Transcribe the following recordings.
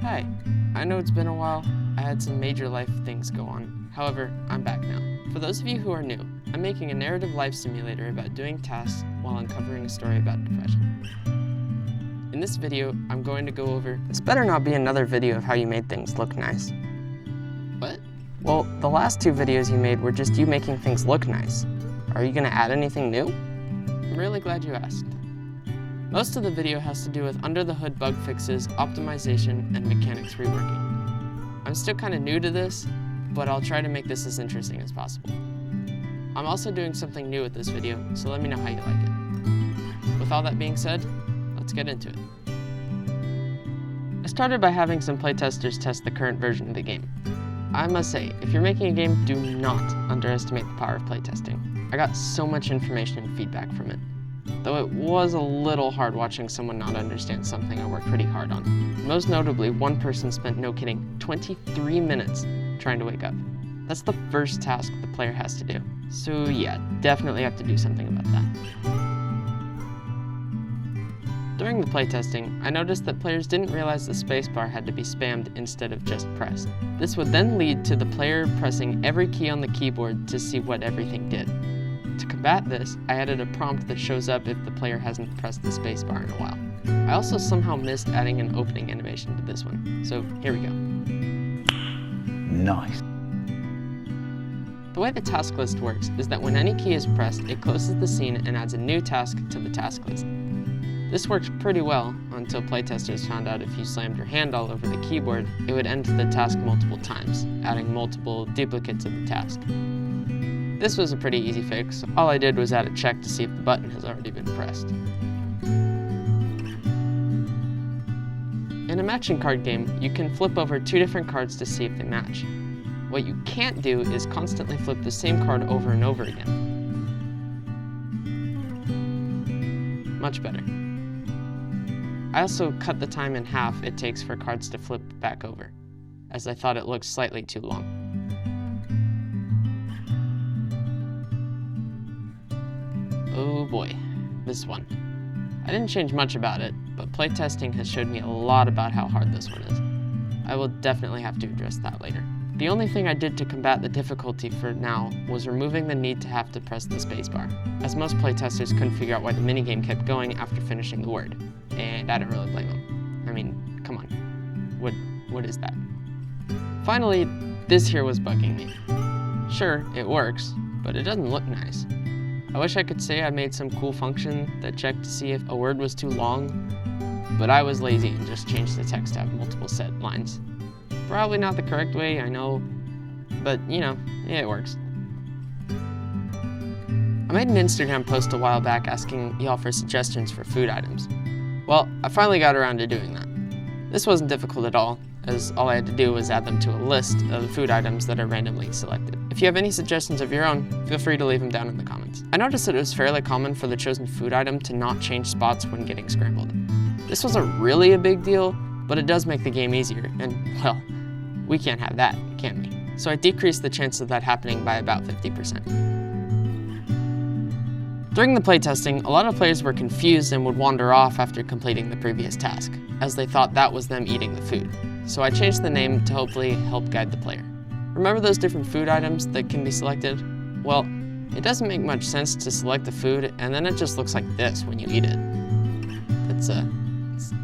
Hi, I know it's been a while. I had some major life things go on. However, I'm back now. For those of you who are new, I'm making a narrative life simulator about doing tasks while uncovering a story about depression. In this video, I'm going to go over... This better not be another video of how you made things look nice. What? Well, the last two videos you made were just you making things look nice. Are you gonna add anything new? I'm really glad you asked. Most of the video has to do with under-the-hood bug fixes, optimization, and mechanics reworking. I'm still kind of new to this, but I'll try to make this as interesting as possible. I'm also doing something new with this video, so let me know how you like it. With all that being said, let's get into it. I started by having some playtesters test the current version of the game. I must say, if you're making a game, do not underestimate the power of playtesting. I got so much information and feedback from it. Though it was a little hard watching someone not understand something I worked pretty hard on. Most notably, one person spent, no kidding, 23 minutes trying to wake up. That's the first task the player has to do. So yeah, definitely have to do something about that. During the playtesting, I noticed that players didn't realize the spacebar had to be spammed instead of just pressed. This would then lead to the player pressing every key on the keyboard to see what everything did. To combat this, I added a prompt that shows up if the player hasn't pressed the spacebar in a while. I also somehow missed adding an opening animation to this one, so here we go. Nice. The way the task list works is that when any key is pressed, it closes the scene and adds a new task to the task list. This worked pretty well until playtesters found out if you slammed your hand all over the keyboard, it would end the task multiple times, adding multiple duplicates of the task. This was a pretty easy fix. All I did was add a check to see if the button has already been pressed. In a matching card game, you can flip over two different cards to see if they match. What you can't do is constantly flip the same card over and over again. Much better. I also cut the time in half it takes for cards to flip back over, as I thought it looked slightly too long. Oh boy, this one. I didn't change much about it, but playtesting has showed me a lot about how hard this one is. I will definitely have to address that later. The only thing I did to combat the difficulty for now was removing the need to have to press the spacebar, as most playtesters couldn't figure out why the minigame kept going after finishing the word, and I don't really blame them. I mean, come on, what is that? Finally, this here was bugging me. Sure, it works, but it doesn't look nice. I wish I could say I made some cool function that checked to see if a word was too long, but I was lazy and just changed the text to have multiple set lines. Probably not the correct way, I know, but you know, yeah, it works. I made an Instagram post a while back asking y'all for suggestions for food items. Well, I finally got around to doing that. This wasn't difficult at all, as all I had to do was add them to a list of food items that are randomly selected. If you have any suggestions of your own, feel free to leave them down in the comments. I noticed that it was fairly common for the chosen food item to not change spots when getting scrambled. This wasn't really a big deal, but it does make the game easier, and well, we can't have that, can we? So I decreased the chance of that happening by about 50%. During the playtesting, a lot of players were confused and would wander off after completing the previous task, as they thought that was them eating the food. So I changed the name to hopefully help guide the player. Remember those different food items that can be selected? Well, it doesn't make much sense to select the food and then it just looks like this when you eat it.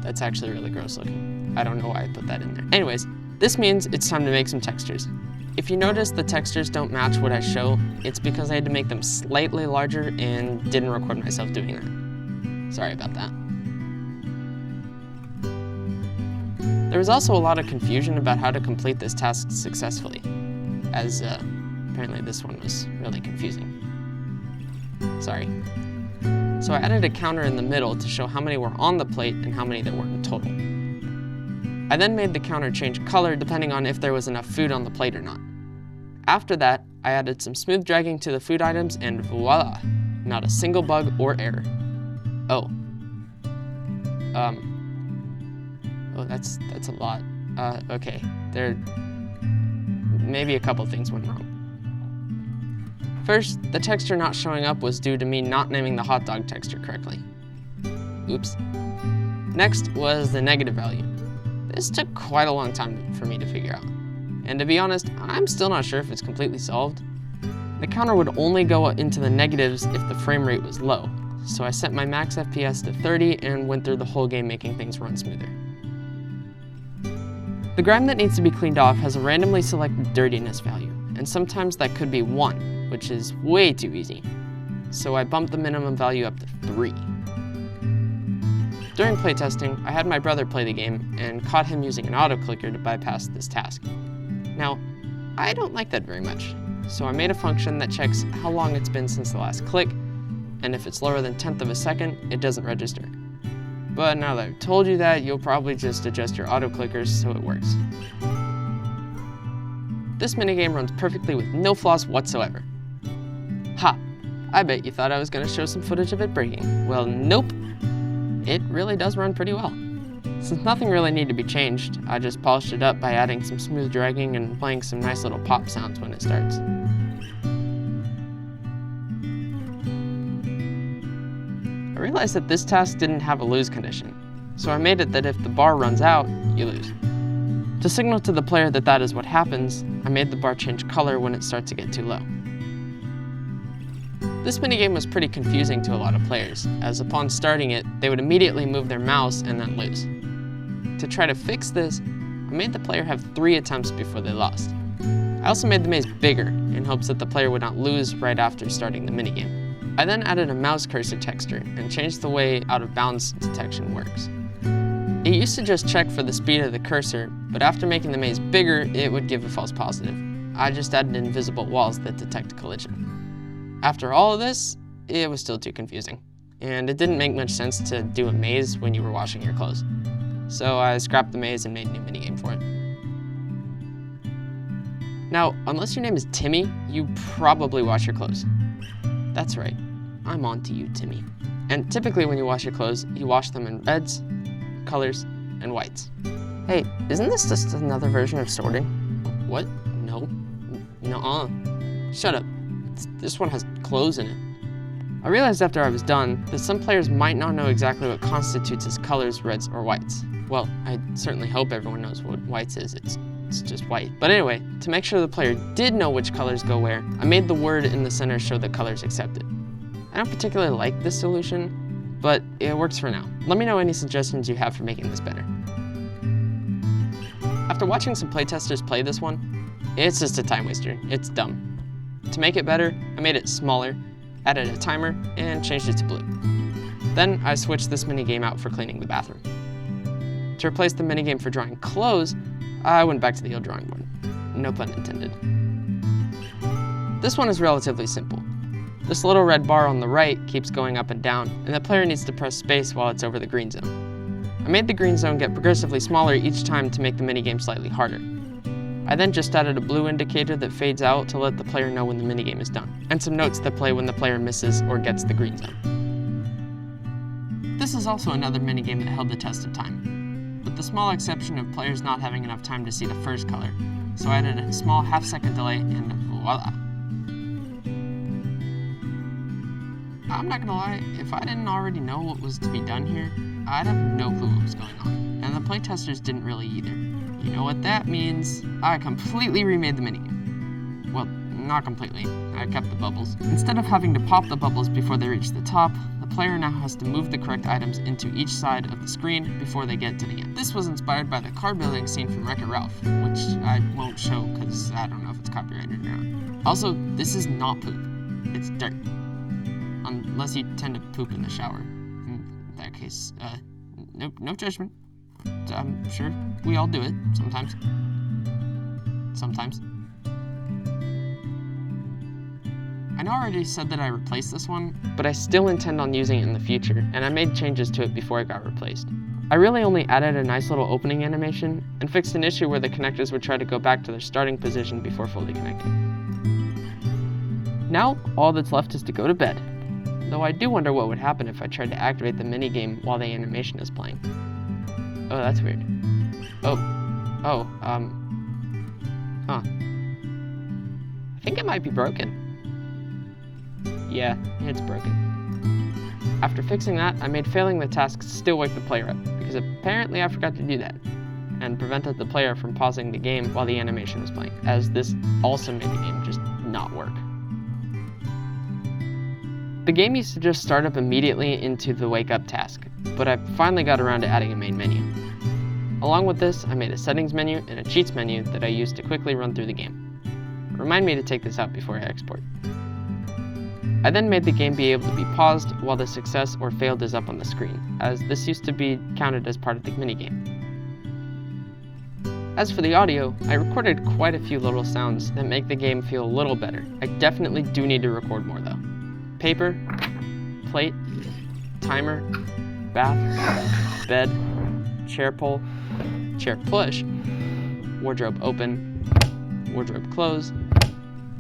That's actually really gross looking. I don't know why I put that in there. Anyways, this means it's time to make some textures. If you notice the textures don't match what I show, it's because I had to make them slightly larger and didn't record myself doing that. Sorry about that. There was also a lot of confusion about how to complete this task successfully, as apparently this one was really confusing. Sorry. So I added a counter in the middle to show how many were on the plate and how many there were in total. I then made the counter change color depending on if there was enough food on the plate or not. After that, I added some smooth dragging to the food items and voila, not a single bug or error. Oh, that's a lot. Okay, maybe a couple things went wrong. First, the texture not showing up was due to me not naming the hot dog texture correctly. Oops. Next was the negative value. This took quite a long time for me to figure out. And to be honest, I'm still not sure if it's completely solved. The counter would only go into the negatives if the frame rate was low, so I set my max FPS to 30 and went through the whole game making things run smoother. The grime that needs to be cleaned off has a randomly selected dirtiness value, and sometimes that could be 1, which is way too easy. So I bumped the minimum value up to 3. During playtesting, I had my brother play the game and caught him using an auto-clicker to bypass this task. Now, I don't like that very much, so I made a function that checks how long it's been since the last click, and if it's lower than 1/10 of a second, it doesn't register. But now that I've told you that, you'll probably just adjust your auto-clickers so it works. This minigame runs perfectly with no flaws whatsoever. Ha! I bet you thought I was going to show some footage of it breaking. Well, nope. It really does run pretty well. Since nothing really needed to be changed, I just polished it up by adding some smooth dragging and playing some nice little pop sounds when it starts. I realized that this task didn't have a lose condition, so I made it that if the bar runs out, you lose. To signal to the player that that is what happens, I made the bar change color when it starts to get too low. This minigame was pretty confusing to a lot of players, as upon starting it, they would immediately move their mouse and then lose. To try to fix this, I made the player have 3 attempts before they lost. I also made the maze bigger, in hopes that the player would not lose right after starting the minigame. I then added a mouse cursor texture and changed the way out of bounds detection works. It used to just check for the speed of the cursor, but after making the maze bigger, it would give a false positive. I just added invisible walls that detect collision. After all of this, it was still too confusing, and it didn't make much sense to do a maze when you were washing your clothes. So I scrapped the maze and made a new minigame for it. Now, unless your name is Timmy, you probably wash your clothes. That's right, I'm on to you, Timmy. And typically when you wash your clothes, you wash them in reds, colors, and whites. Hey, isn't this just another version of sorting? What? No. Nuh-uh. Shut up. This one has clothes in it. I realized after I was done that some players might not know exactly what constitutes as colors, reds, or whites. Well, I certainly hope everyone knows what whites is. It's just white. But anyway, to make sure the player did know which colors go where, I made the word in the center show the colors accepted. I don't particularly like this solution, but it works for now. Let me know any suggestions you have for making this better. After watching some playtesters play this one, it's just a time waster. It's dumb. To make it better, I made it smaller, added a timer, and changed it to blue. Then I switched this minigame out for cleaning the bathroom. To replace the minigame for drawing clothes, I went back to the old drawing board. No pun intended. This one is relatively simple. This little red bar on the right keeps going up and down, and the player needs to press space while it's over the green zone. I made the green zone get progressively smaller each time to make the minigame slightly harder. I then just added a blue indicator that fades out to let the player know when the minigame is done, and some notes that play when the player misses or gets the green zone. This is also another minigame that held the test of time, with the small exception of players not having enough time to see the first color, so I added a small half-second delay and voila! I'm not gonna lie, if I didn't already know what was to be done here, I'd have no clue what was going on, and the playtesters didn't really either. You know what that means? I completely remade the minigame. Well, not completely. I kept the bubbles. Instead of having to pop the bubbles before they reach the top, the player now has to move the correct items into each side of the screen before they get to the end. This was inspired by the car building scene from Wreck-It Ralph, which I won't show because I don't know if it's copyrighted or not. Also, this is not poop. It's dirt. Unless you tend to poop in the shower. In that case, no judgment. I'm sure we all do it sometimes. I know I already said that I replaced this one, but I still intend on using it in the future, and I made changes to it before it got replaced. I really only added a nice little opening animation and fixed an issue where the connectors would try to go back to their starting position before fully connecting. Now, all that's left is to go to bed, though I do wonder what would happen if I tried to activate the minigame while the animation is playing. Oh, that's weird. Huh. I think it might be broken. Yeah, it's broken. After fixing that, I made failing the task still wake the player up, because apparently I forgot to do that. and prevented the player from pausing the game while the animation was playing, as this also made the game just not work. The game used to just start up immediately into the wake up task, but I finally got around to adding a main menu. Along with this, I made a settings menu and a cheats menu that I used to quickly run through the game. Remind me to take this out before I export. I then made the game be able to be paused while the success or failed is up on the screen, as this used to be counted as part of the minigame. As for the audio, I recorded quite a few little sounds that make the game feel a little better. I definitely do need to record more though. Paper, plate, timer, bath, bed, chair pull, chair push, wardrobe open, wardrobe close,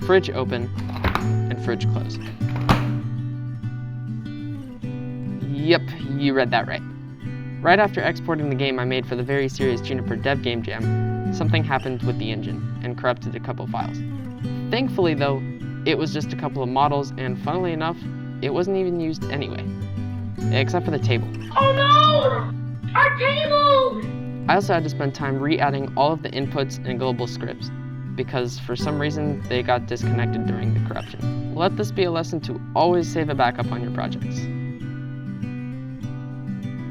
fridge open, and fridge close. Yep, you read that right. Right after exporting the game I made for the very serious Juniper Dev Game Jam, something happened with the engine and corrupted a couple files. Thankfully though, it was just a couple of models, and funnily enough, it wasn't even used anyway. Except for the table. Oh no! Our table! I also had to spend time re-adding all of the inputs and global scripts, because for some reason they got disconnected during the corruption. Let this be a lesson to always save a backup on your projects.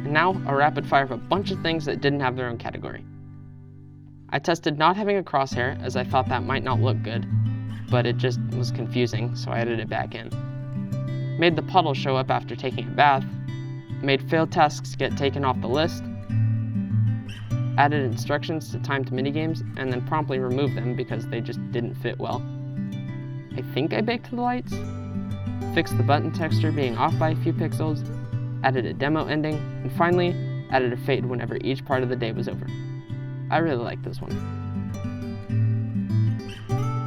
And now, a rapid fire of a bunch of things that didn't have their own category. I tested not having a crosshair, as I thought that might not look good, but it just was confusing, so I added it back in. Made the puddle show up after taking a bath, made failed tasks get taken off the list, added instructions to timed minigames, and then promptly removed them because they just didn't fit well. I think I baked the lights, fixed the button texture being off by a few pixels, added a demo ending, and finally added a fade whenever each part of the day was over. I really like this one.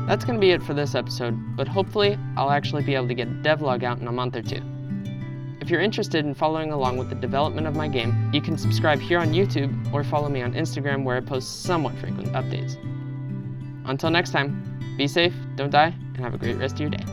That's going to be it for this episode, but hopefully I'll actually be able to get a devlog out in a month or two. If you're interested in following along with the development of my game, you can subscribe here on YouTube or follow me on Instagram where I post somewhat frequent updates. Until next time, be safe, don't die, and have a great rest of your day.